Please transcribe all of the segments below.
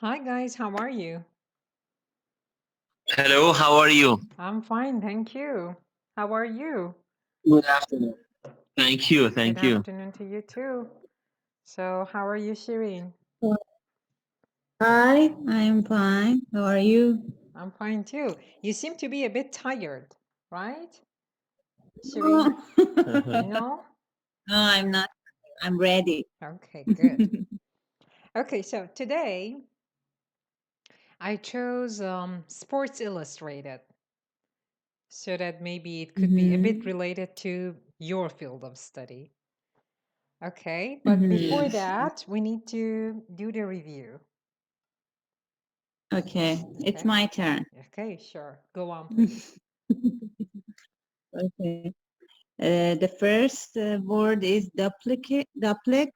Hi guys, how are you? Hello, how are you? I'm fine, thank you. How are you? Good afternoon. Thank you, Good thank you. afternoon to you too. So, how are you, Shireen? Hi, I'm fine. How are you? I'm fine too. You seem to be a bit tired, right? Shireen? No, No? no, I'm not. I'm ready. Okay, good. Okay, so today I chose Sports Illustrated so that maybe it could be a bit Mhm, related to your field of study. Okay, but before mhm. that, we need to do the review. Okay, it's Okay. my turn. Okay, sure. Go on, please. Okay. The first word is duplex.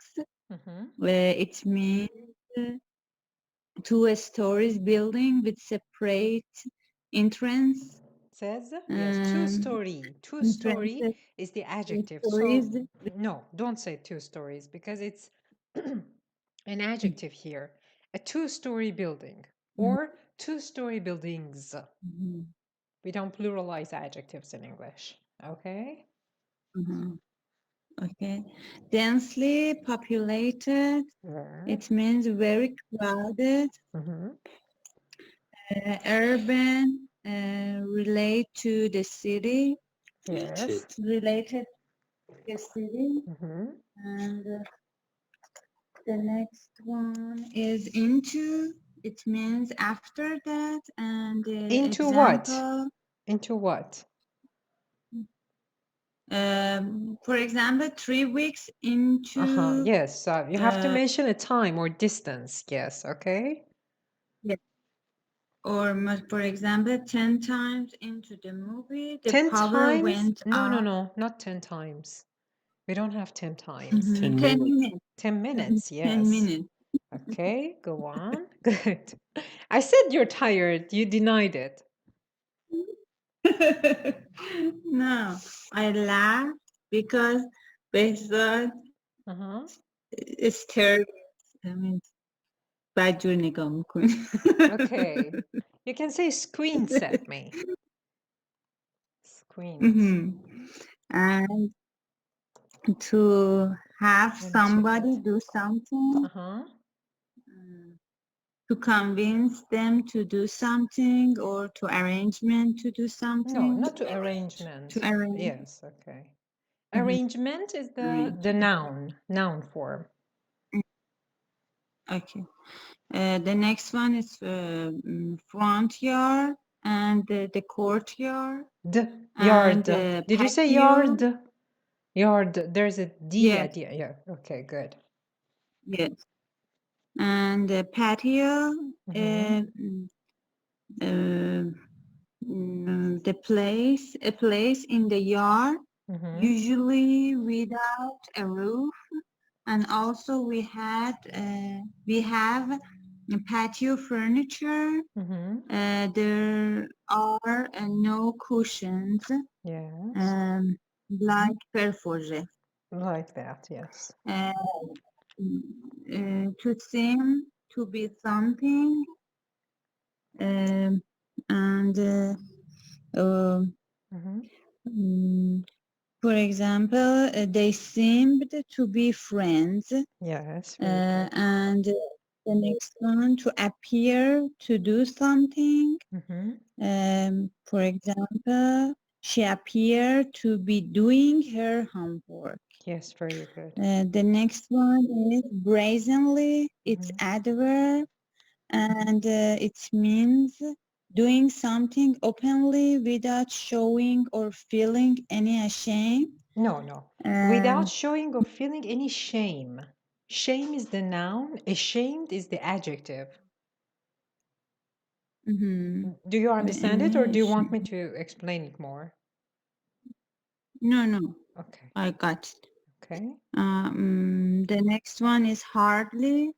It means two stories building with separate entrance. Says yes, two Um, story. Two story entrances, is the two adjective. So stories. no, don't say two stories because it's an adjective here. A two-story building or two-story buildings. Mhm, We don't pluralize adjectives in English. Okay? mhm. Okay. Densely populated. There. It means very crowded. Mm-hmm. Urban, relate to the city, Yes. related to the city. Mm-hmm. And the next one is into. It means after that. And the Into what? example, Into what? for example, 3 weeks Uh-huh. into. Yes. You have to mention a time or distance. Yes. Okay. Yeah, or for example, 10 times into the movie, the 10 power times? went No, no, out. no, not 10 times. We don't have 10 times. 10 10 minutes. minutes. 10 minutes, 10 yes. minutes. Okay, go on. Good. I said you're tired. You denied it. No, I laughed because they thought Uh-huh. it's terrible. I mean, بدجور نگاه میکنی. Okay. You can say squints at me. Squints. Mhm. And to have somebody do something, Uh-huh. to convince them to do something, or to arrangement to do No, something, not to arrangement. to arrange. Yes, okay. Mhm. Arrangement is the Arrangement. noun form. Okay. The next one is front yard and the courtyard Yard. and the Did you say patio. yard? Yard. There's a D Yes, at the end. Yeah. Okay, good. yes. And the patio, the place, a place in the yard, usually without a roof. And also we have patio furniture. There are no cushions, Yes. like perfoje. Like that, yes. Uh, to seem to be something, and for example, they seemed to be friends. Yes, very good. And the next one, to appear to do something. For example, she appeared to be doing her homework. Yes, very good. The next one is brazenly. It's adverb, and it means doing something openly without showing or feeling any shame. No, no. Without showing or feeling any shame. Shame is the noun. Ashamed is the adjective. Do you understand it or do you want me to explain it more? No, Okay. I got it. Okay. The next one is hardly.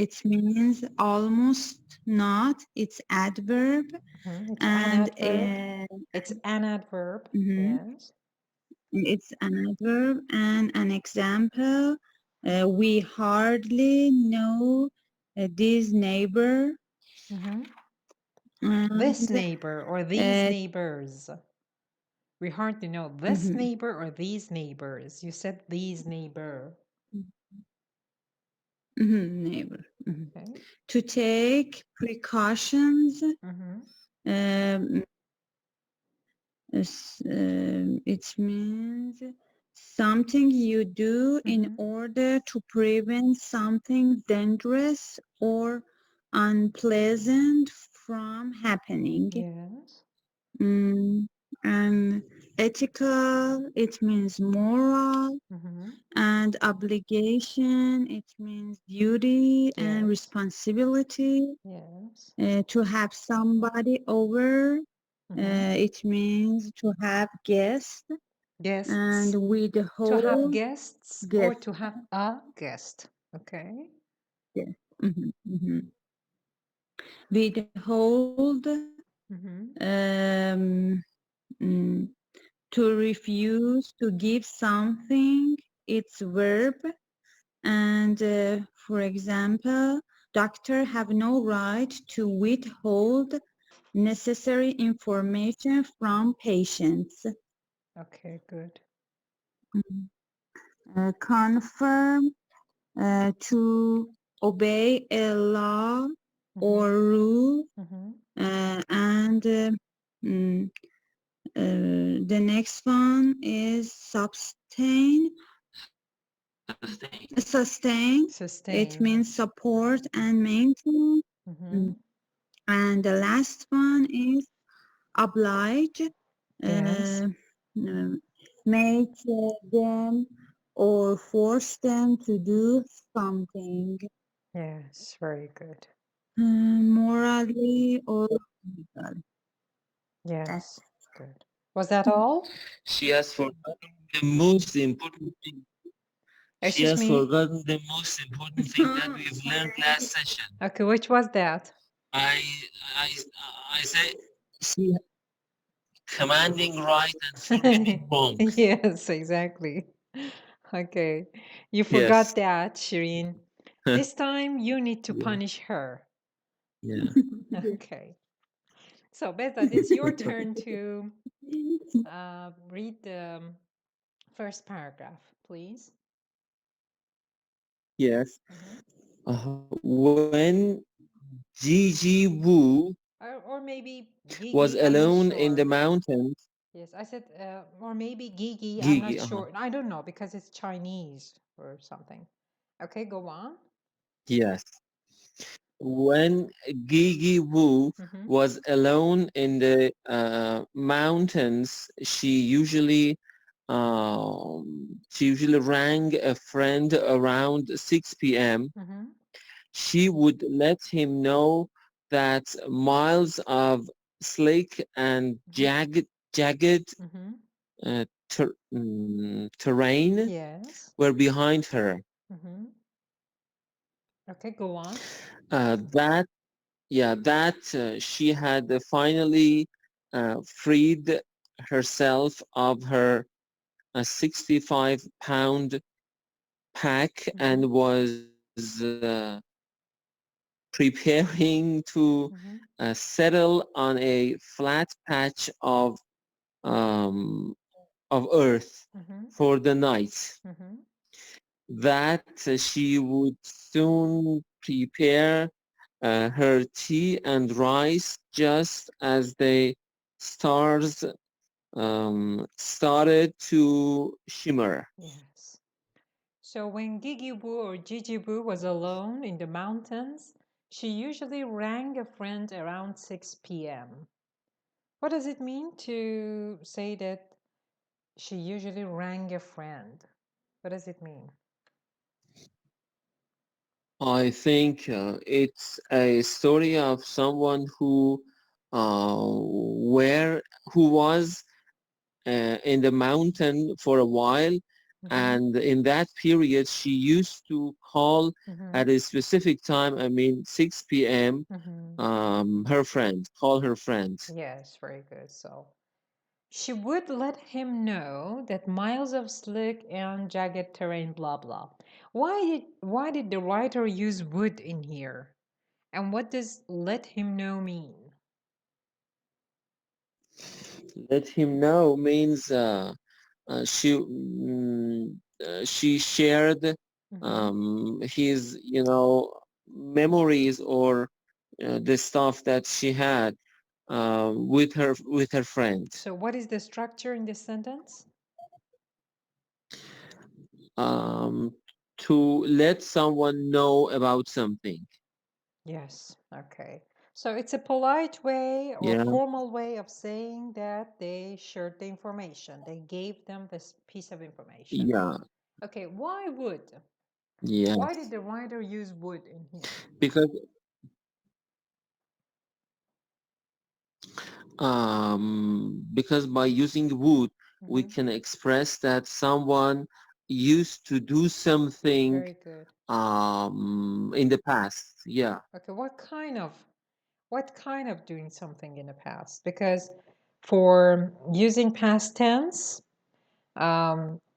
It means almost not. It's adverb. It's And an adverb. It's an adverb. Yes. it's an adverb. And an example, we hardly know this neighbor. This And, neighbor or these neighbors. We hardly know this neighbor or these neighbors. You said these neighbor. Neighbor. Okay. To take precautions. It means something you do in order to prevent something dangerous or unpleasant from happening. Yes. And ethical, it means moral. And obligation, it means duty and Yes. responsibility. Yes. To have somebody over, it means to have guests. Guests. And with the To have whole guests or guest. to have a guest. Okay. Yes. Withhold, to refuse to give something, it's verb. And for example, doctors have no right to withhold necessary information from patients. Okay, good. Confirm, to obey a law or rule. And the next one is sustain. Sustain. It means support and maintain. And the last one is oblige. Yes. Make them or force them to do something. Yes, very good. Morally or legally. Yes, good. Was that all? She has forgotten the most important thing. She Excuse has me? forgotten the most important thing that we've learned last session. Okay, which was that? I said she commanding right and forgetting wrong. Yes, exactly. Okay. You Yes. forgot that, Shireen. This time you need to Yeah. punish her. Yeah. Okay. So, Bezat, it's your turn to read the first paragraph, please. Yes. When Gigi Wu Or maybe Gigi, was I'm not alone in the sure. mountains. Yes, I said, or maybe Gigi, I'm Gigi, not sure. I don't know because it's Chinese or something. Okay, go on. yes. When Gigi Wu was alone in the mountains, she usually rang a friend around 6 p.m. She would let him know that miles of slick and jagged terrain Yes. were behind her. Okay, go on. That she had finally freed herself of her 65-pound pack and was preparing to settle on a flat patch of earth for the night. That she would soon prepare her tea and rice just as the stars started to shimmer. Yes. So when Gigibu or Gigibu was alone in the mountains, she usually rang a friend around 6 p.m. What does it mean to say that she usually rang a friend? What does it mean? I think it's a story of someone who was in the mountain for a while, and in that period she used to call at a specific time, 6 p.m. Call her friend. Yes, very good. So she would let him know that miles of slick and jagged terrain, blah, blah. Why did the writer use would in here? And what does let him know mean? Let him know means she shared his, memories or the stuff that she had with her friend. So what is the structure in this sentence? To let someone know about something. Yes, okay. So it's a polite way or Yeah, formal way of saying that they shared the information. They gave them this piece of information. yeah, Okay, why would? yeah. Why did the writer use would in here? Because by using would, we can express that someone used to do something Very good. in the past. Yeah. Okay, what kind of doing something in the past? Because for using past tense,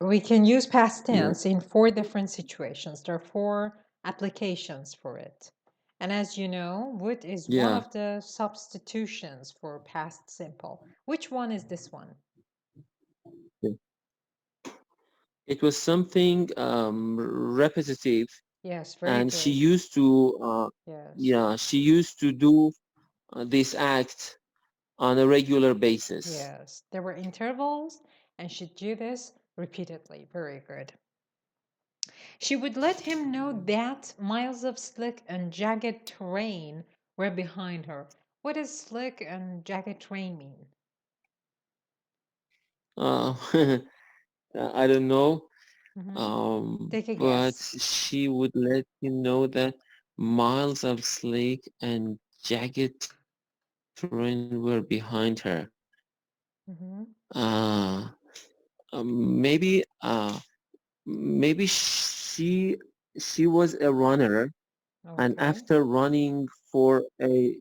we can use past Yeah. tense in 4 different situations. There are 4 applications for it. And as you know, would is one Yeah. of the substitutions for past simple. Which one is this one? It was something repetitive, Yes, very and she good. used to Yes. she used to do this act on a regular basis. Yes, there were intervals, and she'd do this repeatedly. Very good. She would let him know that miles of slick and jagged terrain were behind her. What does slick and jagged terrain mean? I don't know, Take a but guess. she would let him know that miles of slick and jagged terrain were behind her. Uh, maybe she was a runner, and Okay. after running for a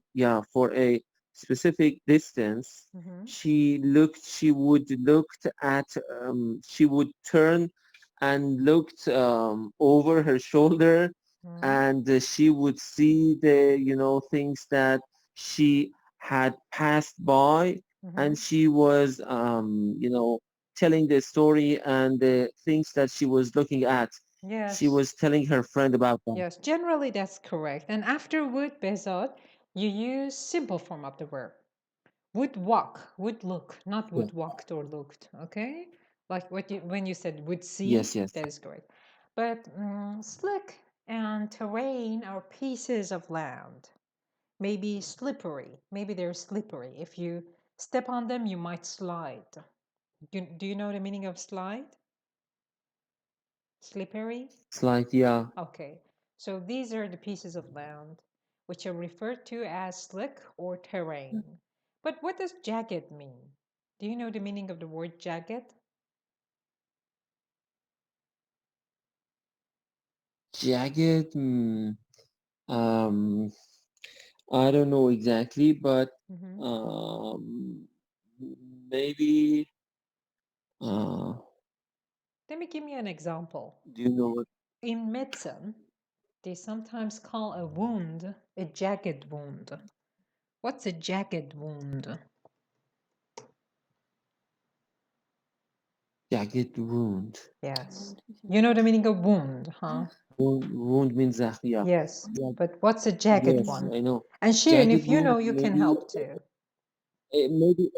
specific distance, she would turn and looked over her shoulder, and she would see the things that she had passed by, and she was telling the story and the things that she was looking at. She Yes. was telling her friend about them. Yes, generally that's correct. And after would, Behzad, you use simple form of the verb. Would walk, would look, not Yeah. would walked or looked. Okay, like when you said would see. Yes, yes. That is correct. But slick and terrain are pieces of land. Maybe slippery. Maybe they're slippery. If you step on them, you might slide. Do you know the meaning of slide? Slippery? Slide, yeah. Okay, so these are the pieces of land which are referred to as slick or terrain. But what does jagged mean? Do you know the meaning of the word jagged? Jagged, I don't know exactly, but maybe. Let me give you an example. Do you know what? In medicine, they sometimes call a wound a jagged wound. What's a jagged wound? Jagged wound. Yes. You know the meaning of wound, huh? Wound means yeah. Yes. But what's a jagged Yes, one? I know. And Shirin, Jagged if you know, wound, you can help too. maybe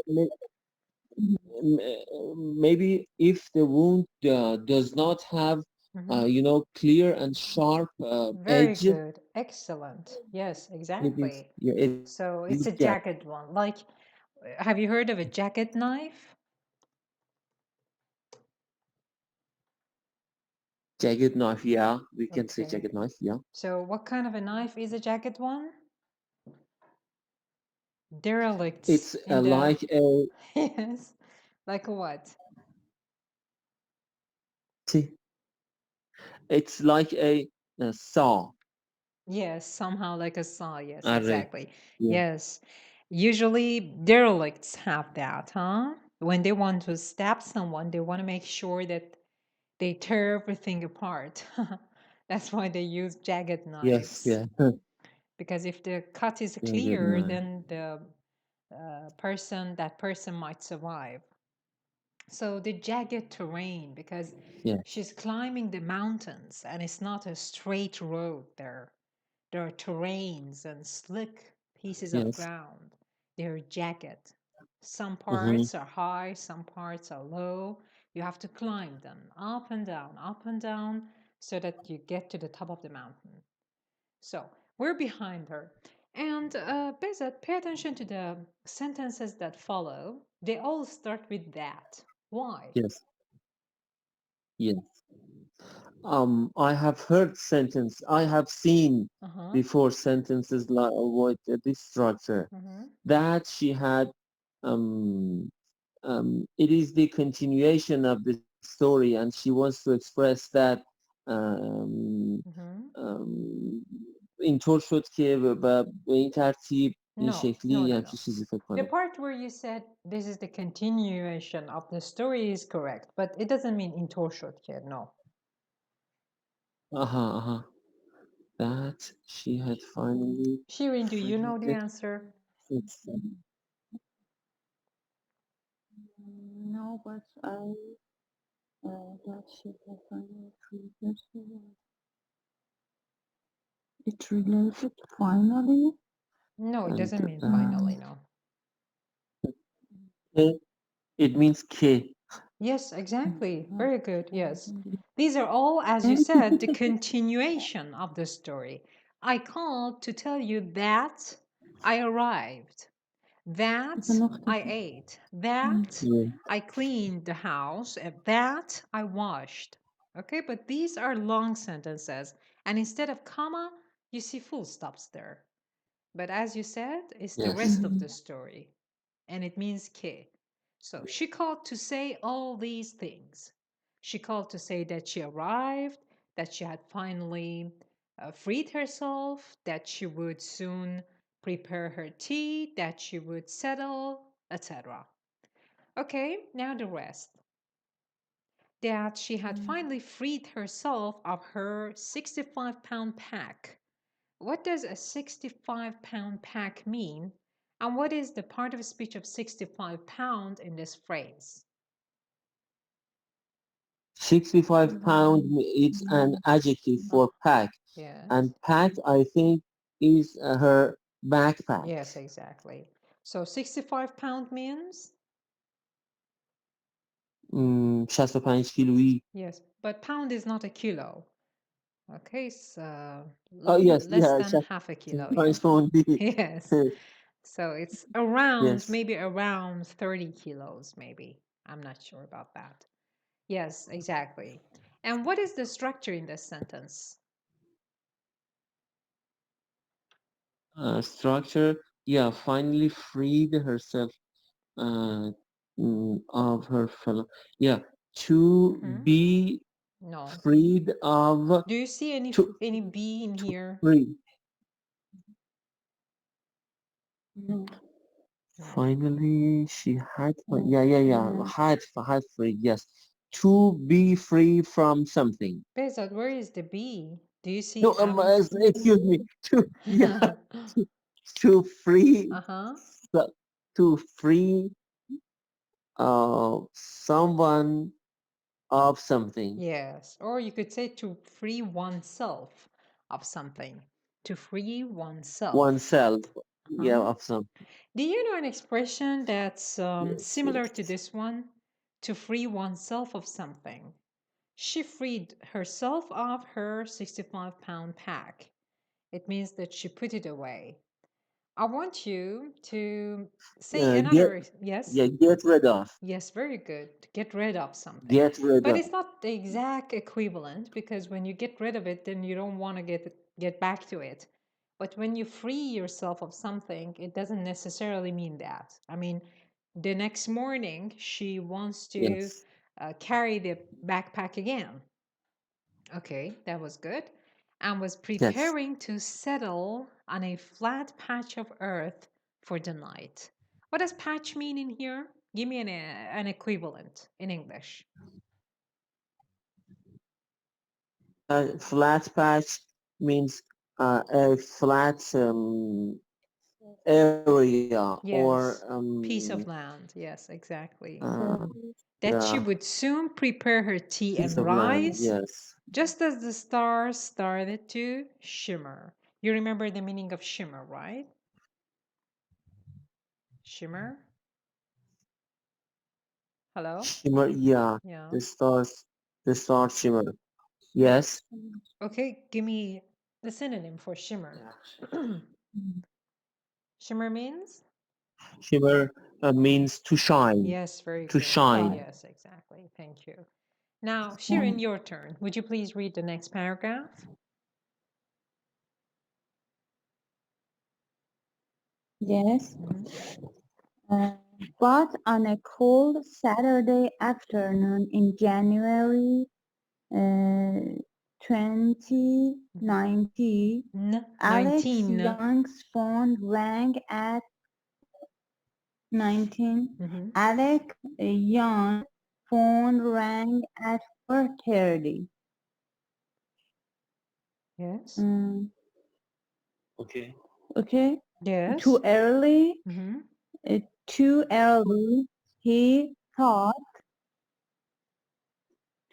if the wound does not have clear and sharp Very edge, good. Excellent. Yes, exactly. So it's a jagged one. Like, have you heard of a jagged knife? Jagged knife, yeah. We can say jagged knife, yeah. So what kind of a knife is a jagged one? Derelicts. It's like a... Yes. Like what? It's like a saw. Yes, somehow like a saw. Yes, Array. exactly. Yeah. Yes. Usually derelicts have that, huh? When they want to stab someone, they want to make sure that they tear everything apart. That's why they use jagged Yes, knives. yeah. Because if the cut is Yeah, good clear, night. then the that person might survive. So the jagged terrain, because Yeah, she's climbing the mountains and it's not a straight road there. There are terrains and slick pieces of yes. ground. They're jagged. Some Mm-hmm. parts are high, some parts are low. You have to climb them up and down, so that you get to the top of the mountain. So we're behind her. And Bezat, pay attention to the sentences that follow. They all start with that. Why? Yes, yes. I have heard sentence. I have seen before sentences like with this structure that she had. It is the continuation of the story, and she wants to express that. اینطور شد که به این ترتیب این شکلی No. همچین چیزی فکر The کنم. part where you said this is the continuation of the story is correct, but it doesn't mean اینطور شد که. No. Aha. That she had finally. Shirin, do you know the answer? No, but that she had finally treated it related finally. No, it doesn't mean And, finally, no. It means que. Yes, exactly. Very good. Yes. These are all, as you said, the continuation of the story. I called to tell you that I arrived, that I ate, that I cleaned the house, and that I washed. Okay, but these are long sentences. And instead of comma, you see full stops there. But as you said, it's the rest of the story. And it means que. So she called to say all these things. She called to say that she arrived, that she had finally freed herself, that she would soon prepare her tea, that she would settle, etc. Okay, now the rest. That she had finally freed herself of her 65-pound pack. What does a 65-pound pack mean? And what is the part of speech of 65 pound in this phrase? 65 pound is an adjective for pack. Yes. And pack, I think, is her backpack. Yes, exactly. So 65 pound means? 65 کیلویی. Yes, but pound is not a kilo. Okay, so Yes, less yeah, than half a kilo. 65 pound. Yes. So it's around, Yes. maybe around 30 kilos, maybe. I'm not sure about that. Yes, exactly. And what is the structure in this sentence? Structure, yeah, finally freed herself of her fellow. Yeah, to be No. freed of. Do you see any B in here? Free. No. Finally, she had. Had free. Yes, to be free from something. Bezat, where is the B? Do you see? No, excuse me. To free. To free someone of something. Yes, or you could say to free oneself of something. To free oneself. Oneself. Yeah, of something. Do you know an expression that's similar to this one? To free oneself of something. She freed herself of her 65-pound pack. It means that she put it away. I want you to say another. Yes? Yeah, get rid of. Yes, very good. Get rid of something. Get rid but of. It's not the exact equivalent, because when you get rid of it, then you don't want to get back to it. But when you free yourself of something, it doesn't necessarily mean that. I mean, the next morning, she wants to carry the backpack again. Okay, that was good. And was preparing to settle on a flat patch of earth for the night. What does patch mean in here? Give me an equivalent in English. flat patch means a flat area or Yes, piece of land. Yes, exactly. That she yeah, would soon prepare her tea and piece of land. rise, Yes. just as the stars started to shimmer. You remember the meaning of shimmer, right? Shimmer? Hello? Shimmer. Yeah. Yeah. The stars shimmer. Yes. Okay, give me the synonym for shimmer. Shimmer means? Shimmer means to shine. Yes, very To good. shine. Yes, exactly. Thank you. Now, Shirin, your turn. Would you please read the next paragraph? Yes. But on a cold Saturday afternoon in January 2019, Alex 19. Young's phone rang at 19. Alex Young's phone rang at 4:30. Yes. Okay. Okay. Yes. Too early. Too early. He thought.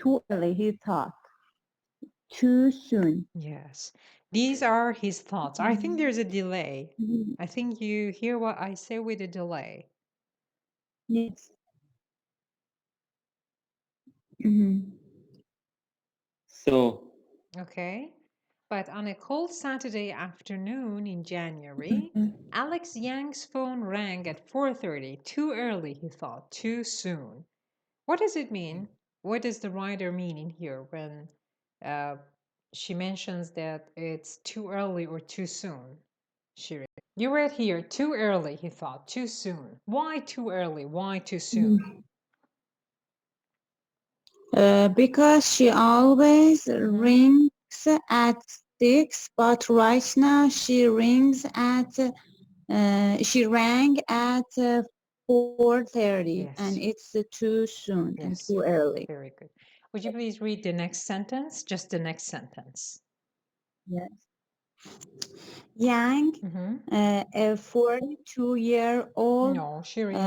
Too early. He thought. Too soon. Yes. These are his thoughts. I think there's a delay. I think you hear what I say with a delay. Yes. So. Okay. But on a cold Saturday afternoon in January, Alex Yang's phone rang at 4:30. Too early, he thought. Too soon. What does it mean? What does the writer mean in here when she mentions that it's too early or too soon? You read here, too early, he thought, too soon. Why too early? Why too soon? Because she always rings at 6, but right now she rang at 4:30, Yes. and it's too soon and Yes. too early. Very good. Would you please read the next sentence? Just the next sentence. Yes. Yang, a 42-year-old. No, Shirin.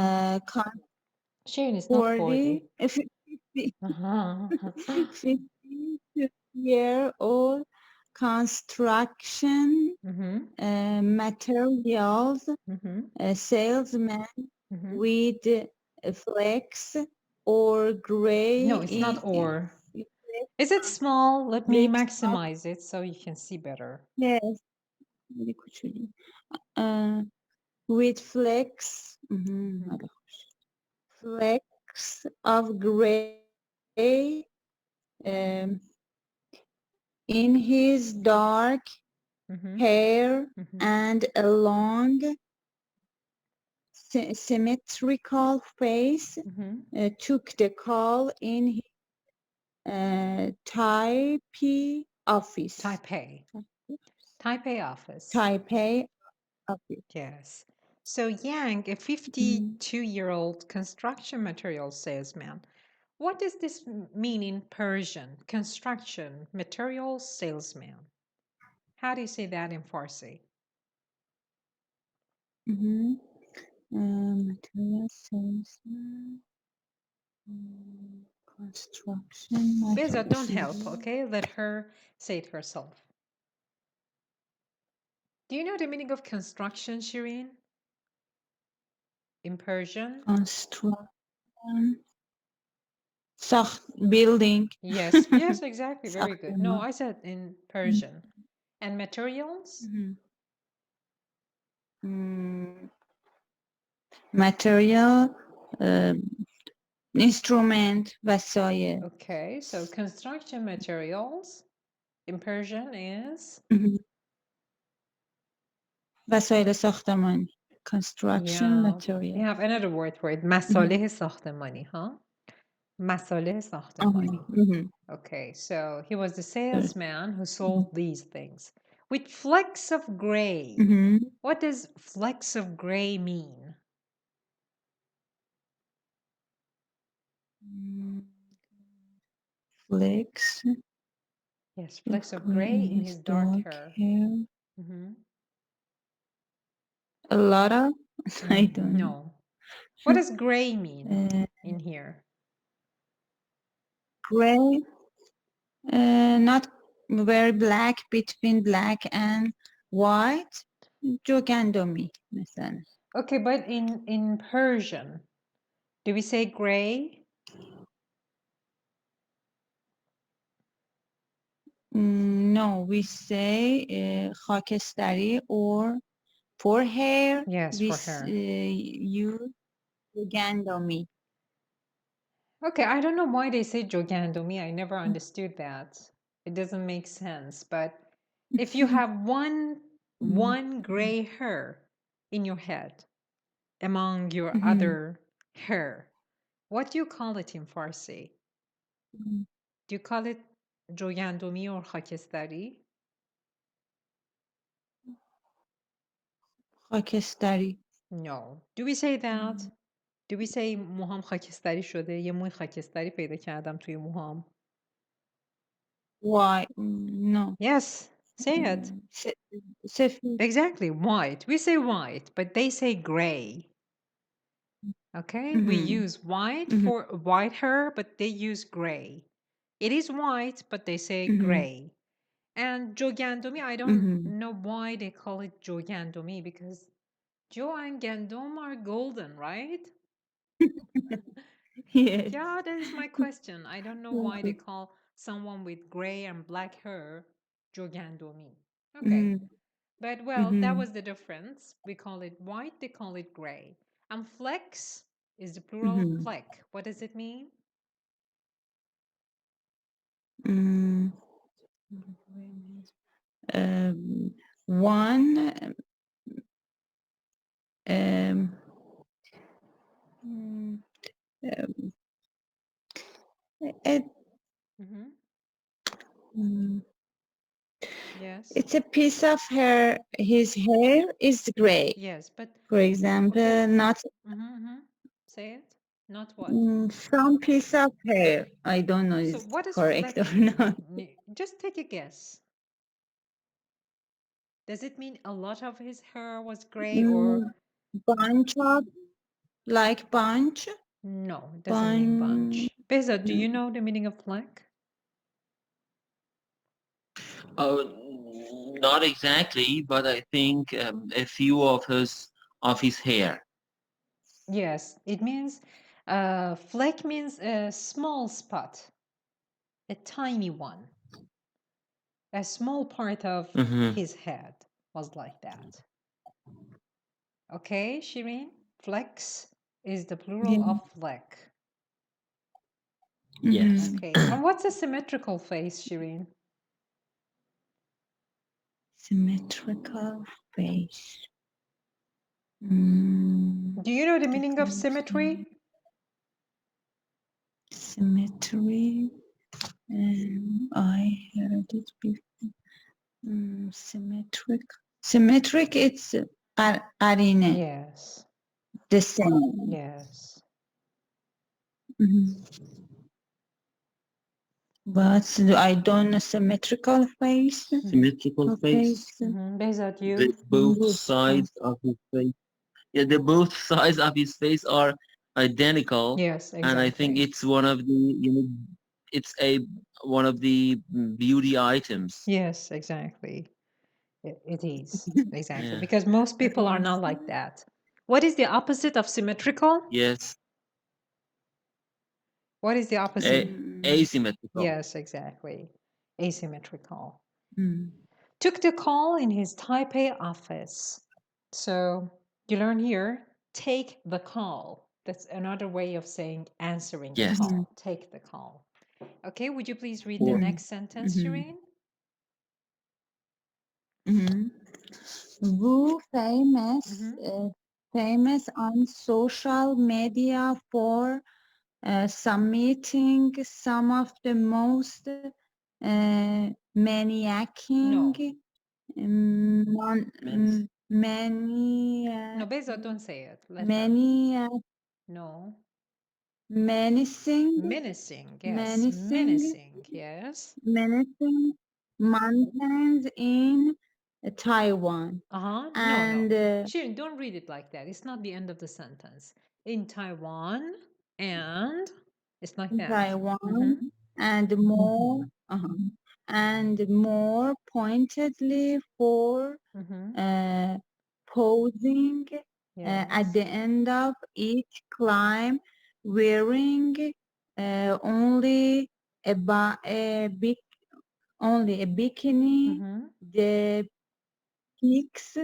Shirin is not 40. 50-year-old construction materials salesman with flex or gray. No, it's not or. Is it small? Let me maximize it so you can see better. Yes. With flex of gray in his dark hair and a long symmetrical face took the call in his Taipei office. Taipei office. Yes. So Yang, a 52-year-old construction materials salesman. What does this mean in Persian? Construction materials salesman. How do you say that in Farsi? Material salesman. Construction. Beza, don't help, okay? Let her say it herself. Do you know the meaning of construction, Shireen? In Persian? Construction. Building. Yes, yes, exactly. Very good. No, I said in Persian. And materials? Material, instrument, وسایل. Okay, so construction materials in Persian is? وسایل ساختمانی. Construction material. We have another word for it. مصالح ساختمانی, huh? مصالح ساختمانی. Okay, so he was the salesman who sold these things. With flecks of gray. What does flecks of gray mean? Flex Yes, flecks of gray in his dark hair. A lot of? I don't know. No. What does gray mean in here? Gray, not very black, between black and white. جوگندمی مثلا. Okay, but in Persian, do we say gray? No, we say خاکستری or for hair. Yes, we for hair. use جوگندمی. Okay, I don't know why they say jogandomi. I never understood that. It doesn't make sense. But if you have one gray hair in your head among your other hair, what do you call it in Farsi? Do you call it jogandomi or khakestari? خاکستری. No. Do we say that? Do we say موهام خاکستری شده؟ یه موی خاکستری پیدا کردم توی موهام. Why? No. Yes, say it. سفید. Exactly, white. We say white, but they say gray. Okay, we use white for white hair, but they use gray. It is white, but they say gray. And jogandomi, I don't know why they call it jogandomi, because Jo and Gandom are golden, right? Yes. Yeah, that is my question. I don't know why they call someone with gray and black hair jogandomi. Okay. But well, that was the difference. We call it white, they call it gray. And flex is the plural fleck. What does it mean? One it, Yes. it's a piece of hair. His hair is gray. Yes, but For example, not say it. Not what? some piece of hair. I don't know So is what does correct fleck or mean? not. Just take a guess. Does it mean a lot of his hair was gray or Bunch of, like bunch? no, it doesn't mean bunch. Beza, do you know the meaning of fleck? Not exactly, but I think a few of his hair. Yes, it means fleck means a small spot, a tiny one. A small part of his head was like that. Okay, Shireen? Flex is the plural of fleck. Yes. Okay, and what's a symmetrical face, Shireen? Symmetrical face. Do you know the meaning of symmetry? Symmetry. I heard it before. Symmetric, it's قرینه. Yes. The same. Yes. But I don't know symmetrical face. Symmetrical face. Behzad, you? The both sides of his face. Yeah, the both sides of his face are identical. Yes, exactly. And I think it's one of the, it's one of the beauty items. Yes, exactly. It is. Exactly. Yeah. Because most people are not like that. What is the opposite of symmetrical? Yes. What is the opposite? Asymmetrical. Yes, exactly. Asymmetrical. Took the call in his Taipei office. So you learn here, take the call. That's another way of saying answering the call. Take the call. Okay, would you please read the next sentence, Shireen? Who famous on social media for submitting some of the most maniaking No, Beza, don't say it. No. Menacing. Menacing, yes. Menacing, yes. Menacing mountains in Taiwan. No, And Shirin, don't read it like that. It's not the end of the sentence. In Taiwan and it's like in that. Taiwan and more pointedly for posing at the end of each climb, wearing only a bikini, the peaks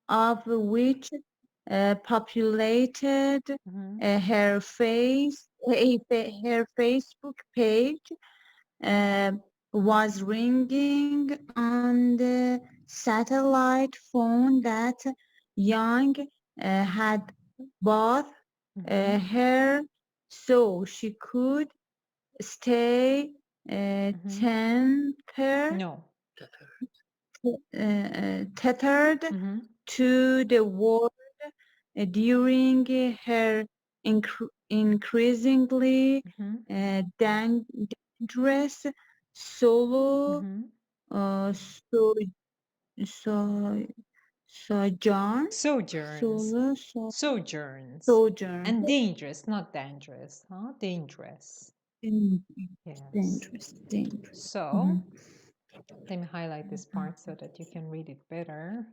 of which populated her Facebook page was ringing on the satellite phone that Young had bought her so she could stay tethered to the world during her increasingly dangerous solo sojourns. And dangerous, not dangerous, huh? Dangerous. Dangerous. So let me highlight this part so that you can read it better.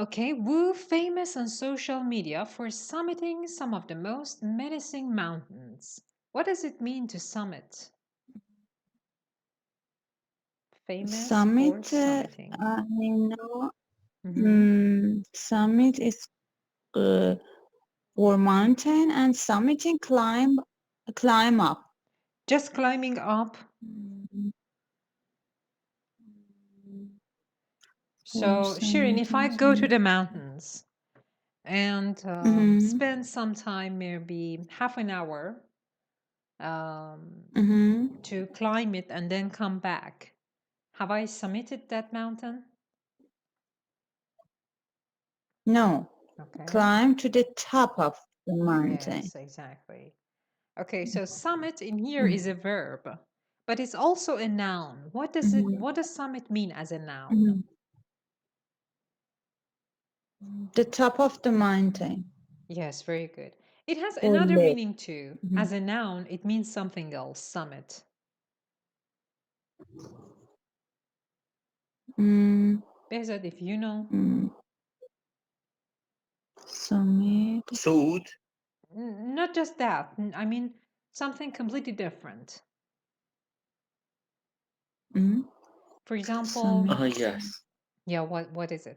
Okay, Wu famous on social media for summiting some of the most menacing mountains. What does it mean to summit? Famous for summiting. I know summit is for mountain, and summiting climb up. Just climbing up. So Shirin, if I go to the mountains and spend some time, maybe half an hour to climb it and then come back, have I summited that mountain? No. Okay. Climb to the top of the mountain. Yes, exactly. Okay, so summit in here is a verb, but it's also a noun. What does summit mean as a noun? The top of the mountain. Yes, very good. It has another meaning too. As a noun, it means something else, summit. Behzad, if you know. Summit. Suud. Not just that. I mean, something completely different. For example. Yes. Yeah, what is it?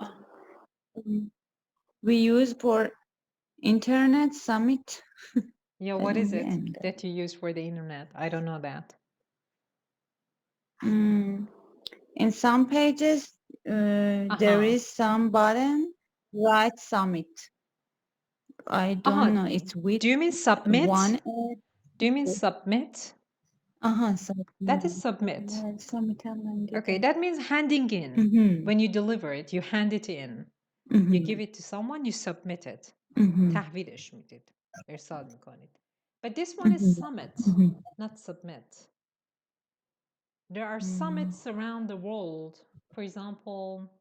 We use for internet summit. Yeah, what is it that you use for the internet? I don't know that. In some pages, there is some button, write summit. I don't know. It's with. Do you mean submit? Do you mean submit? Submit. That is submit. Okay, that means handing in. When you deliver it, you hand it in. You give it to someone, you submit it. تحویلش میدید. ارسال میکنید. But this one is summit, not submit. There are summits around the world. For example,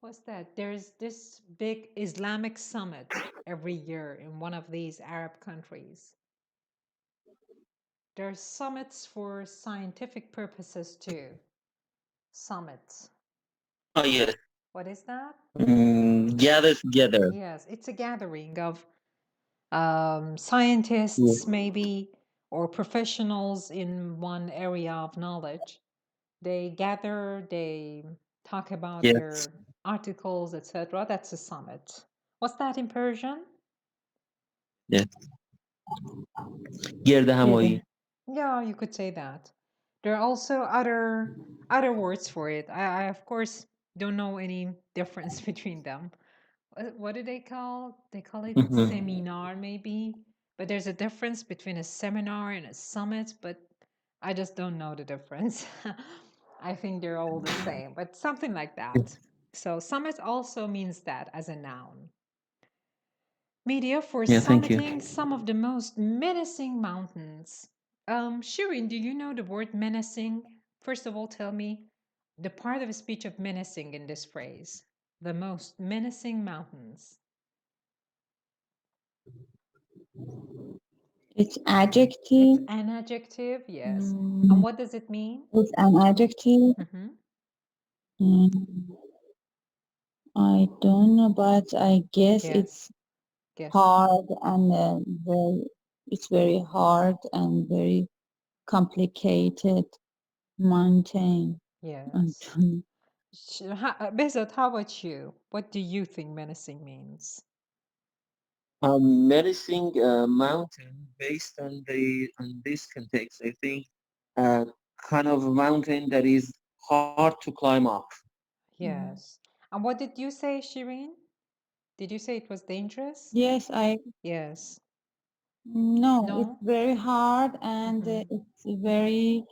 what's that? There's this big Islamic summit every year in one of these Arab countries. There are summits for scientific purposes too. Summits. Oh, yes. What is that? Gather together. Yes, it's a gathering of scientists maybe, or professionals in one area of knowledge. They gather, they talk about their articles, etc. That's a summit. What's that in Persian? Yes. گردهمایی. Yeah, you could say that. There are also other words for it. I of course don't know any difference between them. What do they call? They call it seminar maybe, but there's a difference between a seminar and a summit, but I just don't know the difference. I think they're all the same, but something like that. So summit also means that as a noun. Media for summiting some of the most menacing mountains. Shirin, do you know the word menacing? First of all, tell me the part of speech of menacing in this phrase. The most menacing mountains. It's adjective. It's an adjective, yes. And what does it mean? It's an adjective. I don't know, but I guess it's hard and it's very hard and very complicated mountain. Yes. Behzad, how about you? What do you think menacing means? Menacing mountain, based on this context, I think kind of a mountain that is hard to climb up. Yes. And what did you say, Shirin? Did you say it was dangerous? Yes, Yes. No, No? it's very hard and it's very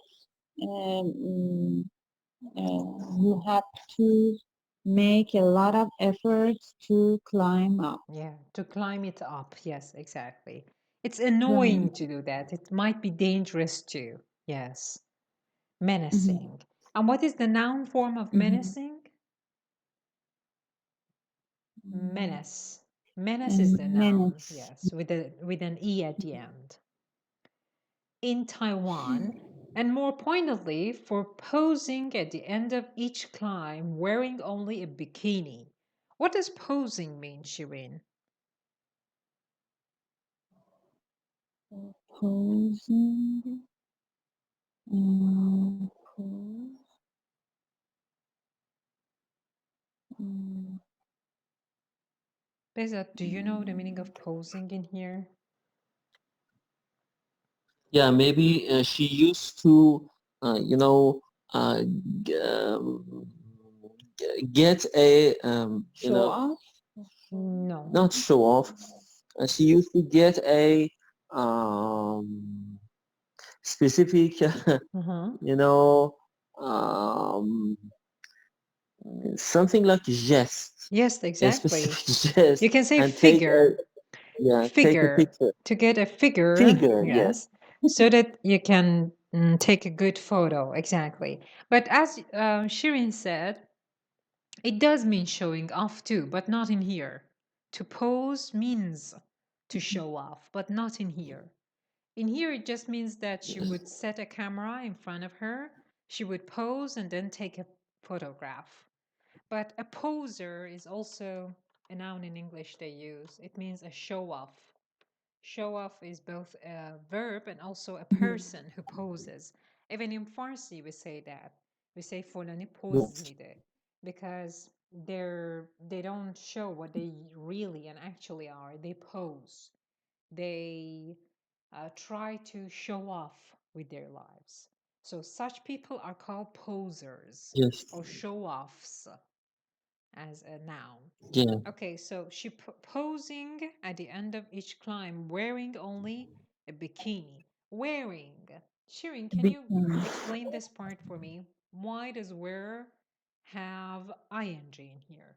you have to make a lot of efforts to climb up. Yeah, to climb it up. Yes, exactly. It's annoying to do that. It might be dangerous too. Yes. Menacing. And what is the noun form of menacing? Menace. Menace is the noun. Yes, with an E at the end. In Taiwan, and more pointedly for posing at the end of each climb wearing only a bikini. What does posing mean, Shirin? Posing. Behzad, do you know the meaning of posing in here? Yeah, maybe she used to, get a, show off? No. Not show off. She used to get a specific, something like jest. Yes, exactly. Jest, You can say and figure. take a picture. To get a figure. Yes. So that you can take a good photo. Exactly. But as Shirin said, it does mean showing off too, but not in here. To pose means to show off, but not in here. In here, it just means that she would set a camera in front of her, she would pose and then take a photograph. But a poser is also a noun in English they use. It means a show off. Show off is both a verb and also a person who poses. Even in Farsi, we say that. We say fulani pose mide, because they don't show what they really and actually are. They pose. They try to show off with their lives. So such people are called posers or show-offs as a noun. Yeah. Okay, so she posing at the end of each climb, wearing only a bikini. Wearing. Shirin, can you explain this part for me? Why does wear have ing in here?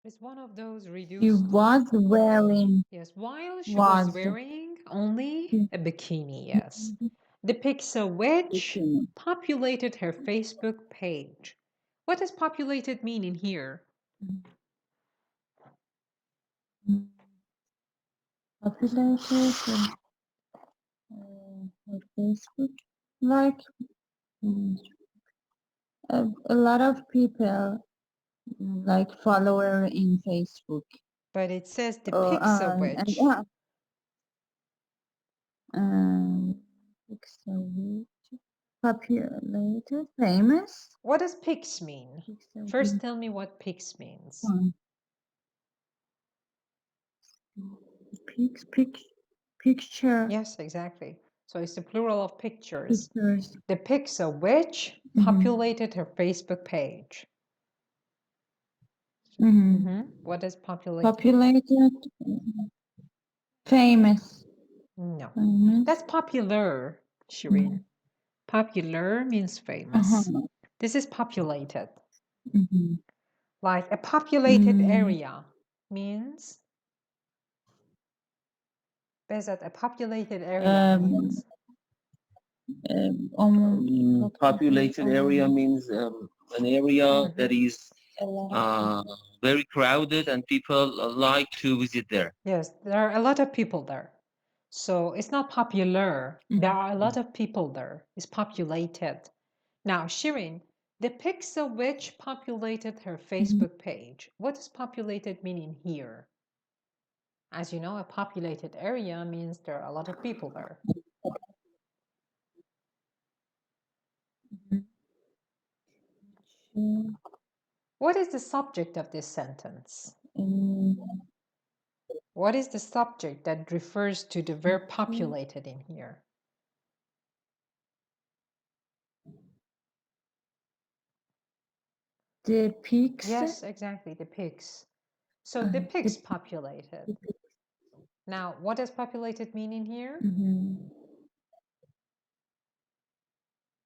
It's one of those reduced. She was wearing. Yes, while she was wearing only a bikini, yes. The pixel which populated her Facebook page. What does populated mean in here? Populated her Facebook, like a lot of people like follower in Facebook. But it says the pixel which. Pixel which populated, famous. What does pix mean? First tell me what pix means. Picture. Yes, exactly. So it's the plural of pictures. The pixel which populated her Facebook page. What does populated? Populated, famous. No. Famous. That's popular, Shireen. Popular means famous. This is populated. Like a populated area means. Bezat, a populated area means. Populated area means an area that is very crowded and people like to visit there. Yes, there are a lot of people there. So it's not popular. There are a lot of people there. It's populated. Now, Shirin, the pixel which populated her Facebook page. What does populated mean in here? As you know, a populated area means there are a lot of people there. What is the subject of this sentence? What is the subject that refers to the verb populated in here? The pigs. Yes, exactly, the pigs. So the pigs populated. Now, what does populated mean in here?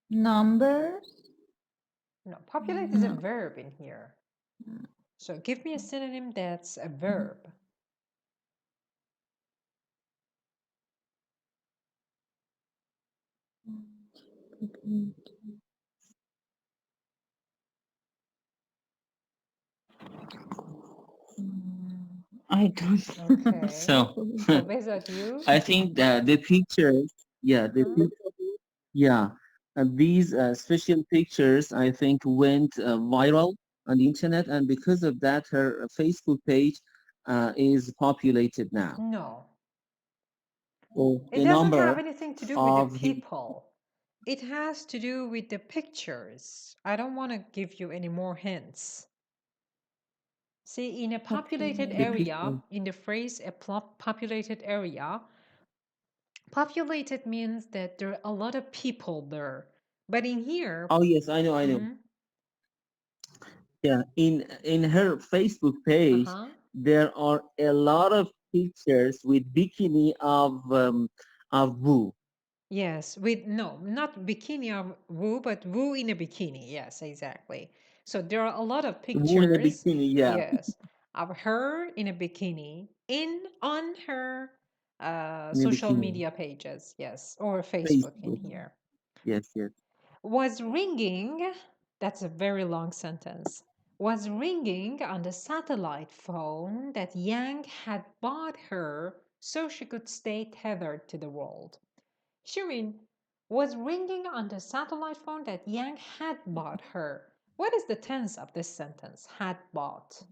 Numbers. No, populate is a verb in here. So give me a synonym that's a verb. I don't know. Okay. So Bezat, you? I think the pictures, these special pictures I think went viral on the internet, and because of that her Facebook page is populated now. No. So It doesn't have anything to do with the people. It has to do with the pictures. I don't want to give you any more hints. See, in a populated area, in the phrase a populated area, populated means that there are a lot of people there. But in here... Oh, yes, I know. Yeah, in her Facebook page, there are a lot of pictures with bikini of Wu. Yes, with not bikini of Wu, but Wu in a bikini. Yes, exactly. So there are a lot of pictures. Wu in a bikini, yeah. Yes, of her in a bikini on her social media pages. Yes, or Facebook in here. Yes. Was ringing. That's a very long sentence. Was ringing on the satellite phone that Yang had bought her so she could stay tethered to the world. Shirin, was ringing on the satellite phone that Yang had bought her. What is the tense of this sentence? Had bought.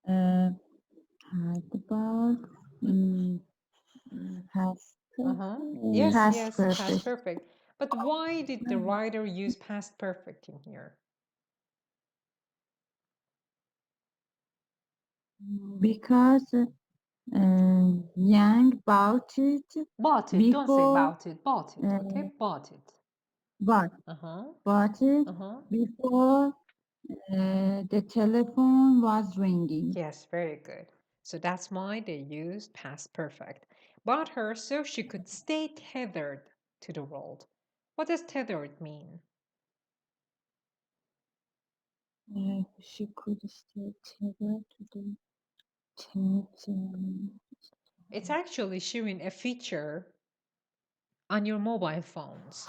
Had bought. Past perfect. Yes, Past perfect. past perfect. But why did the writer use past perfect in here? Because Yang bought it. Bought it. Before, don't say about it. Bought it. Okay, bought it. Bought it before the telephone was ringing. Yes, very good. So that's why they used past perfect. Bought her so she could stay tethered to the world. What does tethered mean? She could stay tethered to the It's actually showing a feature on your mobile phones.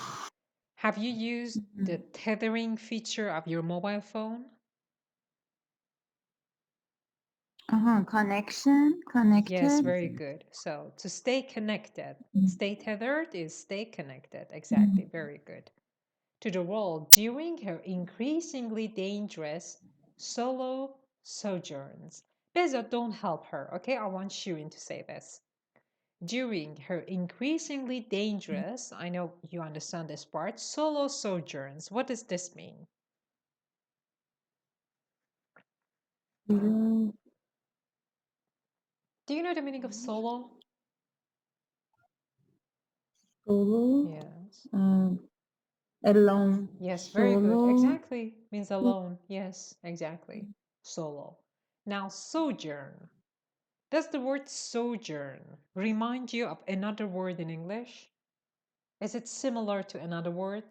Have you used the tethering feature of your mobile phone? Connection, connected. Yes, very good. So to stay connected, stay tethered is stay connected. Exactly, very good. To the world during her increasingly dangerous solo sojourns. Beza, don't help her, okay? I want Shirin to say this. During her increasingly dangerous, I know you understand this part, solo sojourns. What does this mean? Do you know the meaning of solo? Solo. Yes. Alone. Yes, very good. Exactly. Means alone. Yes, exactly. Solo. Now, sojourn. Does the word sojourn remind you of another word in English? Is it similar to another word?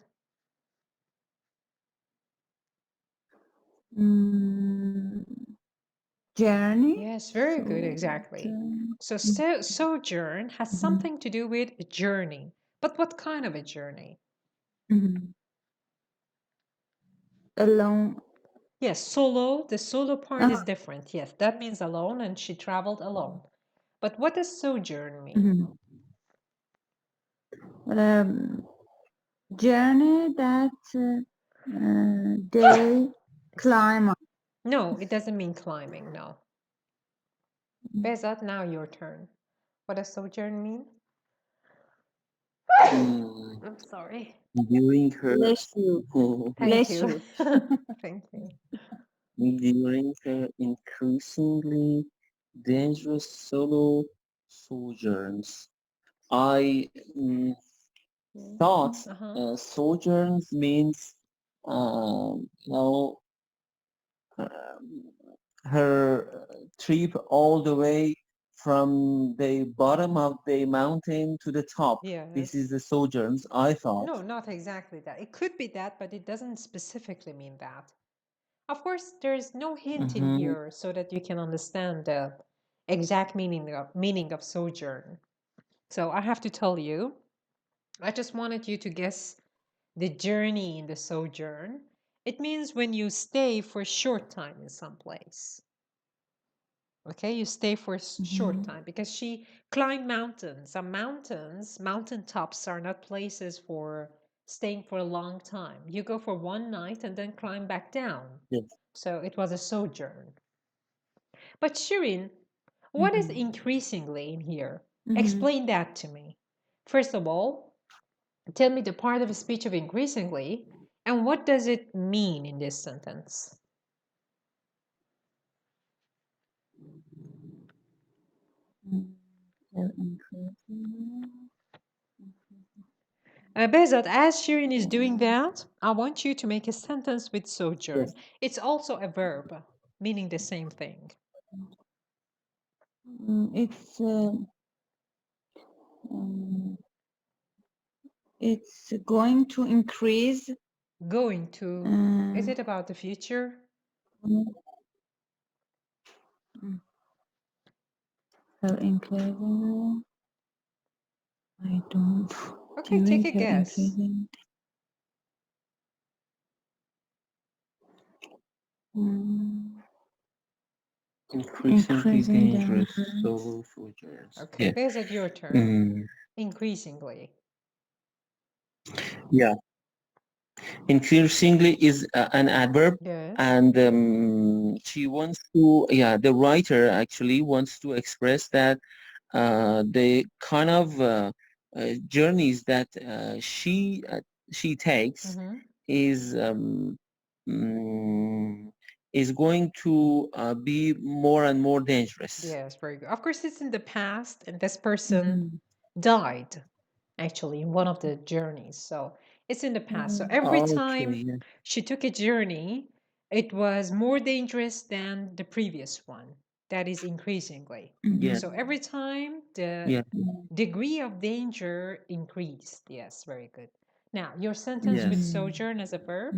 Journey? Yes, very good, exactly. So sojourn has something to do with a journey. But what kind of a journey? Alone. Yes, solo. The solo part is different. Yes, that means alone, and she traveled alone. But what does sojourn mean? Journey that they climb up. No, it doesn't mean climbing, no. Bezat, now your turn. What does sojourn mean? I'm sorry. During her Bless you. Thank Bless you. you. Thank you. during her increasingly dangerous solo sojourns, I thought sojourns means her trip all the way from the bottom of the mountain to the top. Yes. This is the sojourns, I thought. No, not exactly that. It could be that, but it doesn't specifically mean that. Of course, there's no hint in here so that you can understand the exact meaning of sojourn. So I have to tell you, I just wanted you to guess the journey in the sojourn. It means when you stay for a short time in some place. Okay, you stay for a short time because she climbed mountains. Some mountaintops are not places for staying for a long time. You go for one night and then climb back down. Yes. So it was a sojourn. But Shirin, what is increasingly in here? Explain that to me. First of all, tell me the part of a speech of increasingly, and what does it mean in this sentence? Behzat, as Shirin is doing that, I want you to make a sentence with sojourn. Yes. It's also a verb, meaning the same thing. It's going to increase. Going to, is it about the future? Her increasing. I don't. Okay, take a guess. Increasingly dangerous solo sojourns. Okay, Yeah. Behzat, your turn. Increasingly. Yeah. Increasingly is an adverb, Yes. and she wants to, the writer actually wants to express that the kind of journeys that she takes is going to be more and more dangerous. Yes, very good. Of course, it's in the past, and this person died actually in one of the journeys. So it's in the past. So every time she took a journey, it was more dangerous than the previous one. That is increasingly. Yes. So every time the degree of danger increased. Yes, very good. Now, your sentence with sojourn as a verb?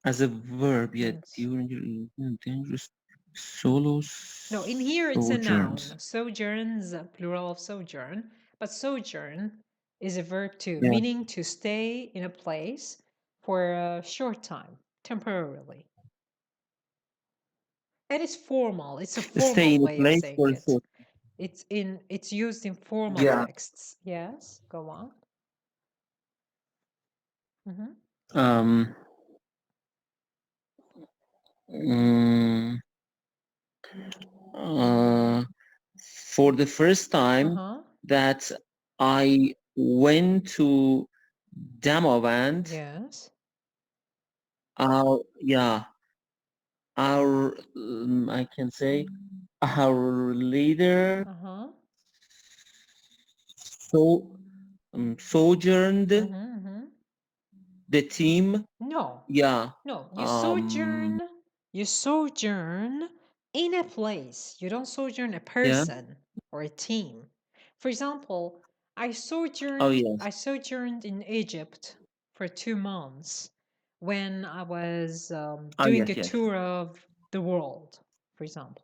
As a verb, yet during dangerous solo No, in here it's a noun. sojourns. Sojourns, plural of sojourn. But sojourn is a verb too, Yeah. meaning to stay in a place for a short time, temporarily. And it's formal. It's a Stay formal in a way of place saying for a it. short. It's used in formal Yeah. texts. Yes, go on. Um. For the first time that I went to Damavand, Yes. our I can say our leader sojourned the team. No. Yeah. No, you sojourn in a place. You don't sojourn a Yeah. person or a team. For example, I Oh, yes. sojourned in Egypt for 2 months when I was Oh, doing yes, a yes. tour of the world, for example.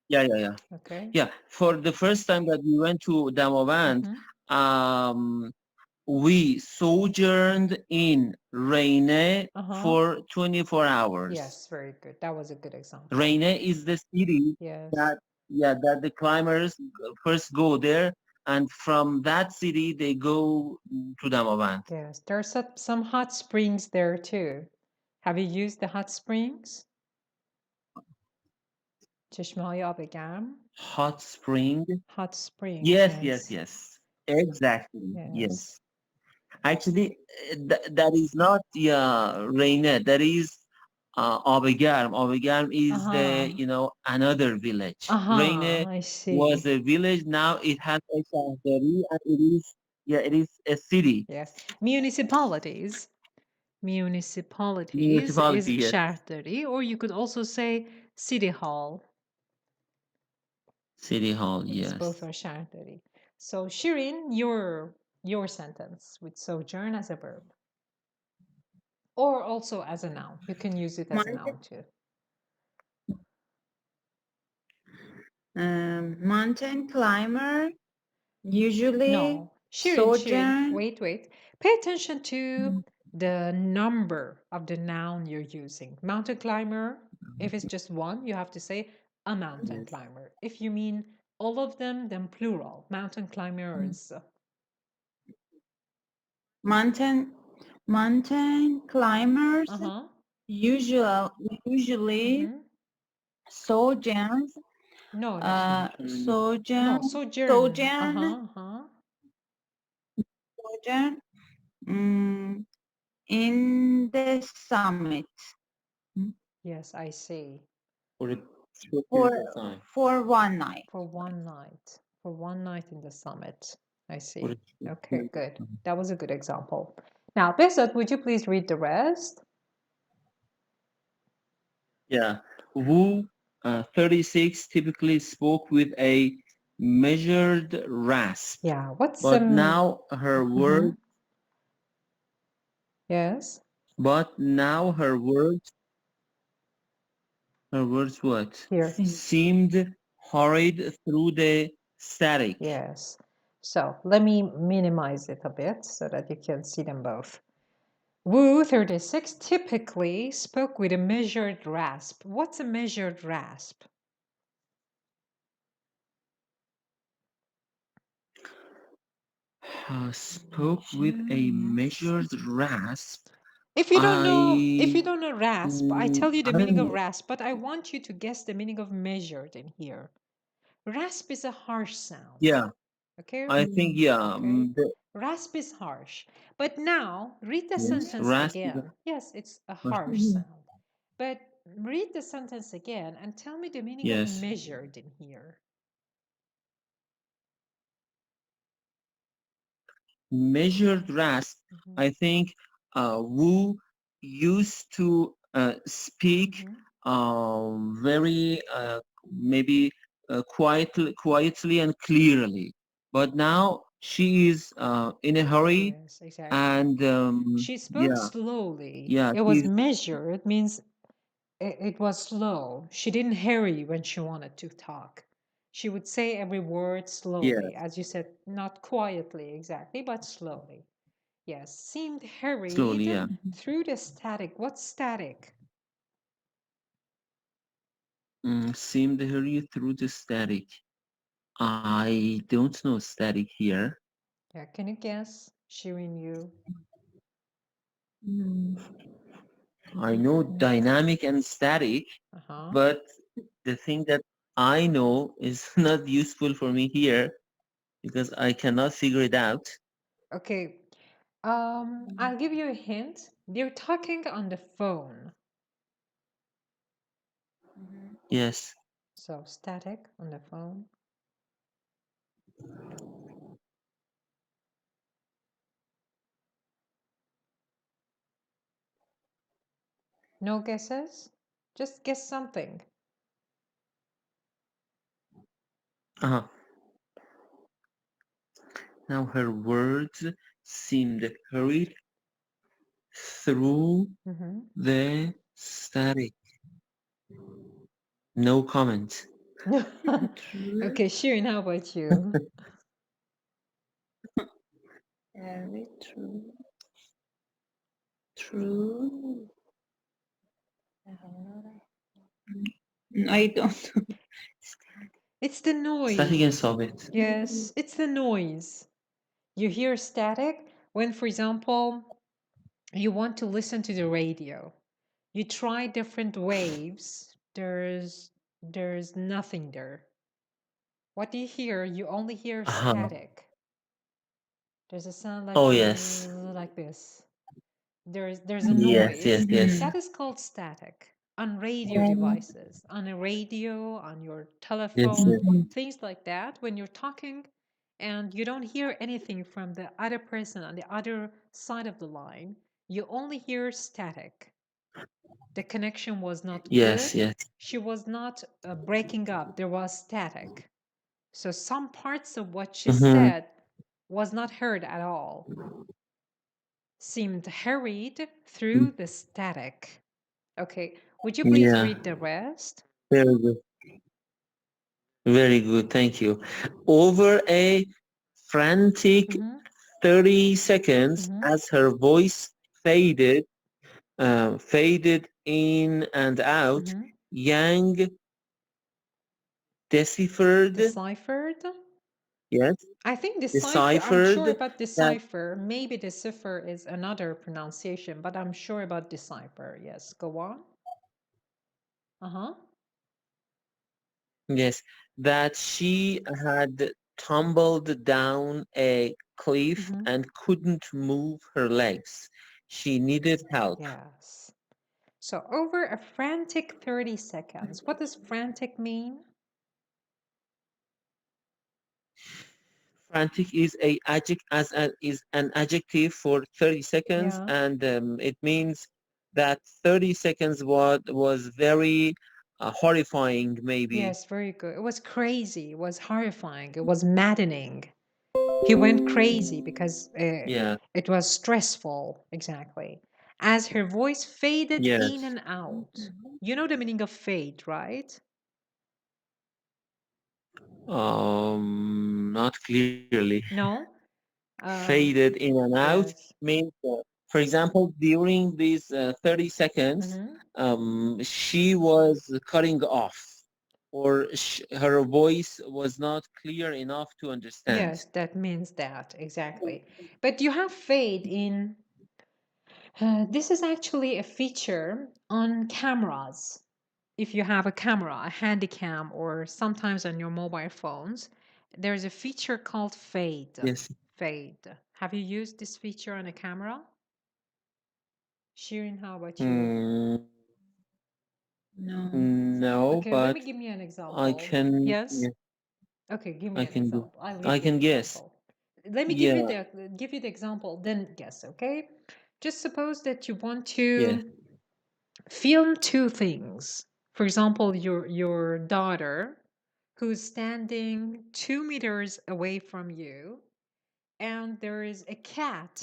Yeah, yeah, yeah. Okay. Yeah. For the first time that we went to Damavand, we sojourned in Reine for 24 hours. Yes, very good. That was a good example. Reine is the city Yes. that the climbers first go there, and from that city they go to Damavand. Yes, there are some hot springs there too. Have you used the hot springs? چشمه‌های آب گرم. Hot spring. Hot springs. Yes, yes, yes. Exactly. Yes. Actually, that is not Reine. That is Abegarm. Abegarm is the another village. Reine I see. was a village. Now it has a shahdari, and it is a city. Yes. Municipalities. Municipalities is Municipality. Yes. shahdari, or you could also say city hall. City hall. Yes, Yes. both are shahdari. So Shirin, your sentence with sojourn as a verb, or also as a noun. You can use it as a noun too. Mountain climber usually No, Shirin, wait. Pay attention to the number of the noun you're using. Mountain climber, if it's just one, you have to say a mountain climber. If you mean all of them, then plural. Mountain climbers. Mountain climbers usually sojourn. No, sojourn. Sojourn in the summit. Yes, I see. For one night. For one night. For one night in the summit. I see. Okay, good. That was a good example. Now, Besot, would you please read the rest? Yeah. Wu 36 typically spoke with a measured rasp. Yeah. What's but now her words Yes. But now her words what? Here. Seemed hurried through the static. Yes. So let me minimize it a bit so that you can see them both. Wu 36 typically spoke with a measured rasp. What's a measured rasp? Spoke with a measured rasp. If you don't know rasp, I tell you the meaning of rasp, but I want you to guess the meaning of measured in here. Rasp is a harsh sound. Yeah. Okay. I think Rasp is harsh. But now read the sentence rasp again. Yes, it's a harsh sound. But read the sentence again and tell me the meaning of measured in here. Measured rasp. I think Wu used to speak very maybe quietly and clearly, but now she is in a hurry. Yes, exactly. And she spoke slowly. Yeah, it was measured. It means it was slow. She didn't hurry when she wanted to talk. She would say every word slowly, as you said, not quietly exactly, but slowly. Yes, seemed hurried slowly, through the static. What's static? Seemed hurried through the static. I don't know static here. Yeah, can you guess? Shirin, you. I know dynamic and static, but the thing that I know is not useful for me here because I cannot figure it out. Okay. I'll give you a hint. They're talking on the phone. Yes. So static on the phone. No guesses? Just guess something. Now her words seemed hurried through the static. No comment. Okay, Shirin, how about you? Very true. True. I don't know. It's the noise. Static and ثابت. Yes, it's the noise. You hear static when, for example, you want to listen to the radio. You try different waves. There's nothing there. What do you hear? You only hear static. There's a sound like yes. like this. There's a noise. Yes. That is called static on radio devices, on a radio, on your telephone, Yes. things like that. When you're talking and you don't hear anything from the other person on the other side of the line, you only hear static. The connection was not good. Yes. She was not breaking up. There was static. So some parts of what she said was not heard at all. Seemed hurried through the static. Okay, would you please read the rest? Very good. Very good. Thank you. Over a frantic 30 seconds as her voice faded in and out, Yang deciphered. Yes. I think decipher. I'm sure about decipher. Maybe decipher is another pronunciation, but I'm sure about decipher. Yes, go on. Yes, that she had tumbled down a cliff and couldn't move her legs. She needed help. Yes. So over a frantic 30 seconds. What does frantic mean? Frantic is is an adjective for 30 seconds, and it means that 30 seconds was very horrifying, maybe. Yes, very good. It was crazy. It was horrifying. It was maddening. He went crazy because it was stressful. Exactly. As her voice faded in and out. You know the meaning of fade, right? Not clearly. No? Faded in and out means, for example, during these 30 seconds, she was cutting off, or her voice was not clear enough to understand. Yes, that means that, exactly. But you have fade in... this is actually a feature on cameras. If you have a camera, a handy cam, or sometimes on your mobile phones, there's a feature called fade. Yes. Fade. Have you used this feature on a camera? Shirin, how about you? No, okay, but let me give me an example. I can. Yes? Yeah, Okay, give me I an can do. example. I'll I give you can an guess. example. Let me give you the example, then guess, okay? Just suppose that you want to film two things. For example, your daughter who's standing 2 meters away from you, and there is a cat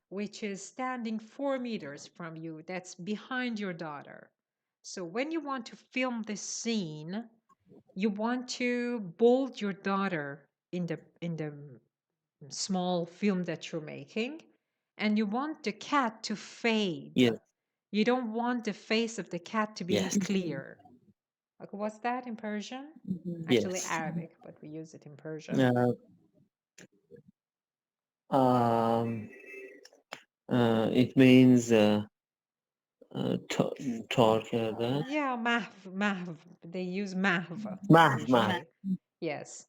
which is standing 4 meters from you that's behind your daughter. So when you want to film this scene, you want to bold your daughter in the small film that you're making, and you want the cat to fade. You don't want the face of the cat to be clear. Okay, what's that in Persian? Actually Arabic, but we use it in Persian. It means tar کرده. Yeah, mahv. They use mahv. Mahv. Yes.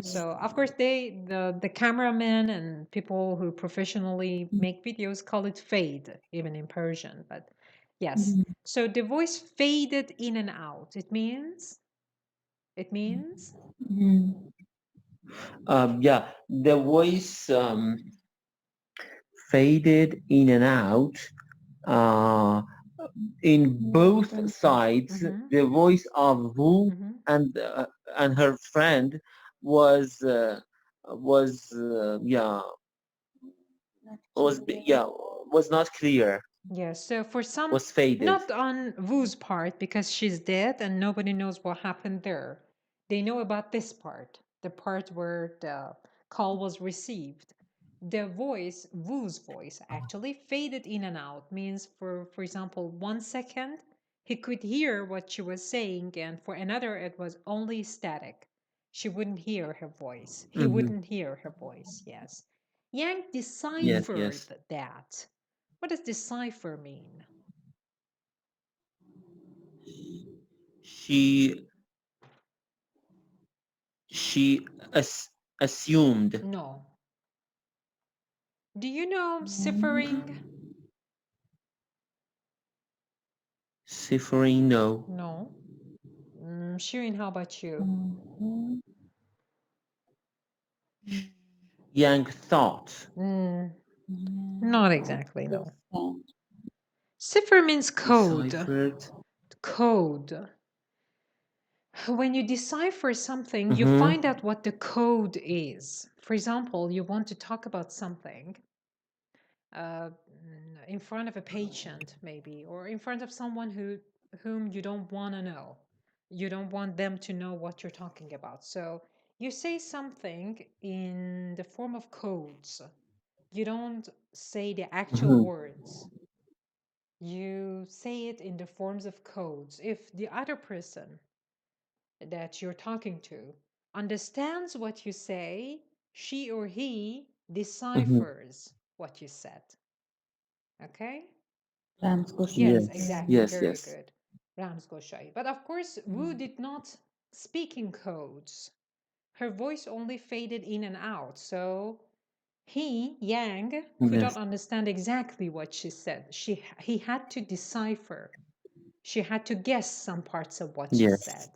So of course the cameramen and people who professionally make videos call it fade, even in Persian. But yes. So the voice faded in and out. It means The voice faded in and out in both sides, the voice of Wu and her friend was not clear. Yes, so for some, was faded. not on Wu's part because she's dead and nobody knows what happened there. They know about this part, the part where the call was received. The voice, Wu's voice, actually faded in and out. Means for example, 1 second, he could hear what she was saying, and for another, it was only static. She wouldn't hear her voice. He wouldn't hear her voice, yes. Yang deciphered that. What does decipher mean? She assumed. No. Do you know ciphering? Ciphering, no. No. Shirin, how about you? Yang thought. Not exactly, no. Cipher means code. Deciphered. Code. When you decipher something, you find out what the code is. For example, you want to talk about something in front of a patient, maybe, or in front of someone whom you don't want to know. You don't want them to know what you're talking about. So you say something in the form of codes. You don't say the actual words. You say it in the forms of codes. If the other person that you're talking to understands what you say, she or he deciphers what you said. Okay? Yes, exactly. Yes, Very yes. good. Ramsgoshahi. But of course, Wu did not speak in codes. Her voice only faded in and out. So he, Yang, could not understand exactly what she said. He had to decipher. She had to guess some parts of what she said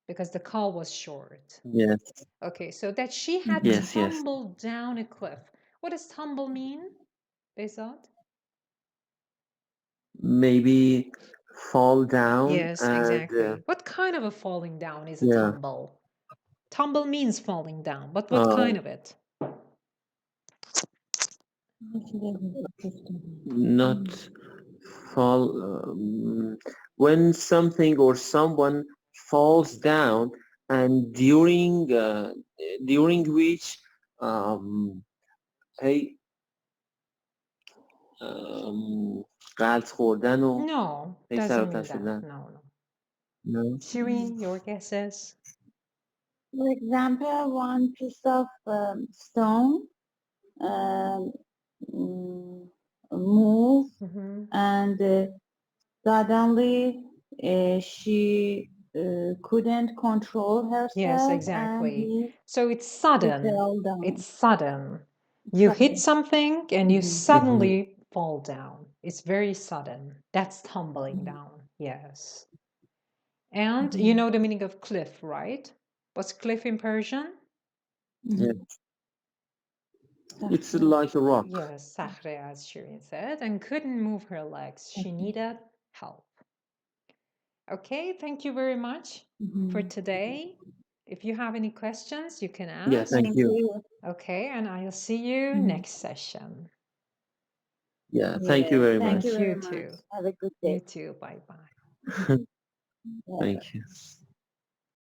because the call was short. Yes. Okay, so that she had tumbled down a cliff. What does tumble mean, Bezat? Maybe fall down. Yes, exactly. What kind of a falling down is a tumble? Tumble means falling down, but what kind of it? Not fall. When something or someone falls down, and during which غلط خوردن و No, doesn't mean that. No. Shirin, your guesses? For example, one piece of stone move and suddenly she couldn't control herself. Yes, exactly. So it's sudden. It's sudden. You hit something and you suddenly fall down. It's very sudden. That's tumbling down. Yes. And you know the meaning of cliff, right? What's cliff in Persian? Yeah. It's like a rock. Yes, Sakhre, as Shirin said, and couldn't move her legs. She needed help. Okay, thank you very much for today. If you have any questions, you can ask. Yes, thank you. Okay, and I'll see you next session. Yeah, thank you very much. Thank you too. Have a good day. You too. Bye-bye. Thank you.